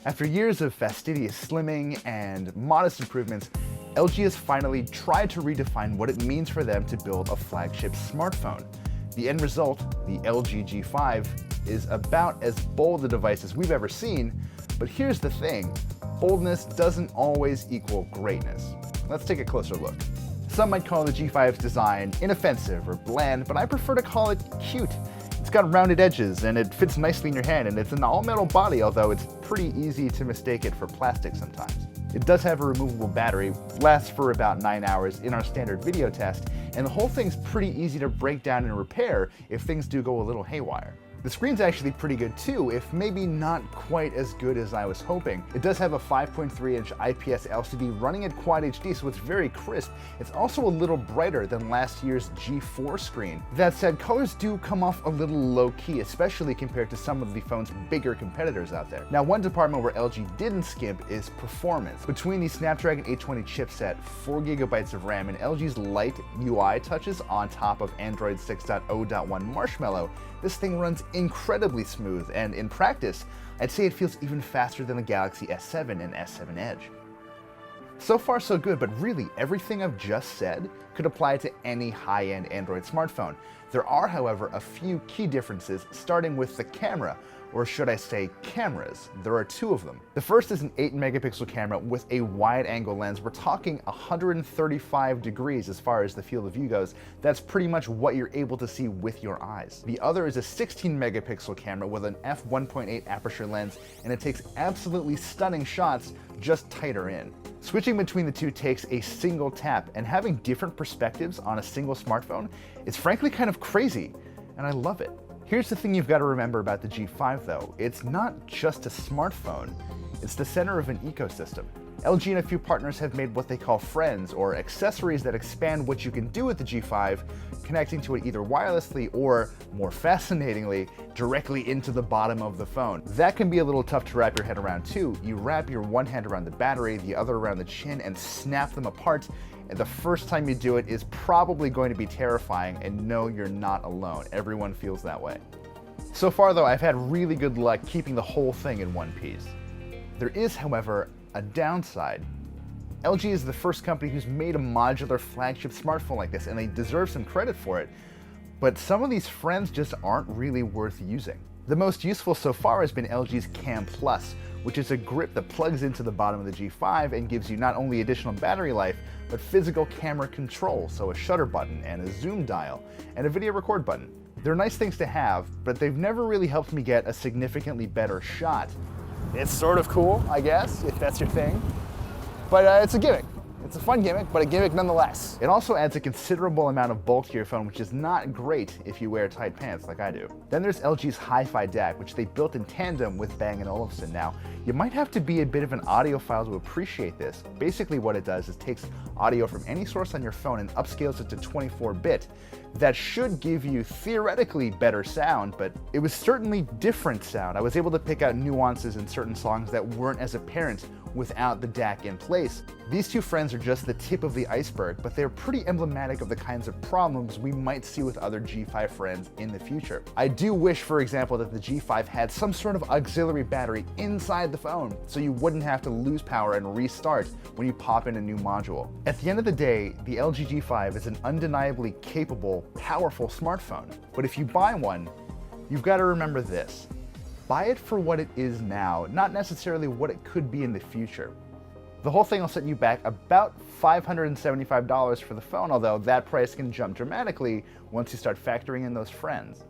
After years of fastidious slimming and modest improvements, LG has finally tried to redefine what it means for them to build a flagship smartphone. The end result, the LG G5, is about as bold a device as we've ever seen, but here's the thing, boldness doesn't always equal greatness. Let's take a closer look. Some might call the G5's design inoffensive or bland, but I prefer to call it cute. It's got rounded edges and it fits nicely in your hand, and it's an all-metal body, although it's pretty easy to mistake it for plastic sometimes. It does have a removable battery, lasts for about 9 hours in our standard video test, and the whole thing's pretty easy to break down and repair if things do go a little haywire. The screen's actually pretty good too, if maybe not quite as good as I was hoping. It does have a 5.3-inch IPS LCD running at Quad HD, so it's very crisp. It's also a little brighter than last year's G4 screen. That said, colors do come off a little low-key, especially compared to some of the phone's bigger competitors out there. Now, one department where LG didn't skimp is performance. Between the Snapdragon 820 chipset, 4GB of RAM, and LG's light UI touches on top of Android 6.0.1 Marshmallow, this thing runs incredibly smooth, and in practice, I'd say it feels even faster than the Galaxy S7 and S7 Edge. So far so good, but really everything I've just said could apply to any high-end Android smartphone. There are, however, a few key differences, starting with the camera, or should I say cameras. There are two of them. The first is an 8-megapixel camera with a wide-angle lens. We're talking 135 degrees as far as the field of view goes. That's pretty much what you're able to see with your eyes. The other is a 16-megapixel camera with an f1.8 aperture lens, and it takes absolutely stunning shots, just tighter in. Switching between the two takes a single tap, and having different perspectives on a single smartphone is frankly kind of crazy, and I love it. Here's the thing you've got to remember about the G5 though. It's not just a smartphone, it's the center of an ecosystem. LG and a few partners have made what they call friends, or accessories that expand what you can do with the G5, connecting to it either wirelessly or, more fascinatingly, directly into the bottom of the phone. That can be a little tough to wrap your head around too. You wrap your one hand around the battery, the other around the chin, and snap them apart, and the first time you do it is probably going to be terrifying, and no, you're not alone. Everyone feels that way. So far though, I've had really good luck keeping the whole thing in one piece. There is, however, a downside. LG is the first company who's made a modular flagship smartphone like this, and they deserve some credit for it, but some of these friends just aren't really worth using. The most useful so far has been LG's Cam Plus, which is a grip that plugs into the bottom of the G5 and gives you not only additional battery life, but physical camera control, so a shutter button and a zoom dial, and a video record button. They're nice things to have, but they've never really helped me get a significantly better shot. It's sort of cool, I guess, if that's your thing, but it's a gimmick. It's a fun gimmick, but a gimmick nonetheless. It also adds a considerable amount of bulk to your phone, which is not great if you wear tight pants like I do. Then there's LG's Hi-Fi DAC, which they built in tandem with Bang & Olufsen. Now, you might have to be a bit of an audiophile to appreciate this. Basically what it does is takes audio from any source on your phone and upscales it to 24-bit. That should give you theoretically better sound, but it was certainly different sound. I was able to pick out nuances in certain songs that weren't as apparent without the DAC in place. These two friends are just the tip of the iceberg, but they're pretty emblematic of the kinds of problems we might see with other G5 friends in the future. I do wish, for example, that the G5 had some sort of auxiliary battery inside the phone, so you wouldn't have to lose power and restart when you pop in a new module. At the end of the day, the LG G5 is an undeniably capable, powerful smartphone. But if you buy one, you've got to remember this. Buy it for what it is now, not necessarily what it could be in the future. The whole thing will set you back about $575 for the phone, although that price can jump dramatically once you start factoring in those friends.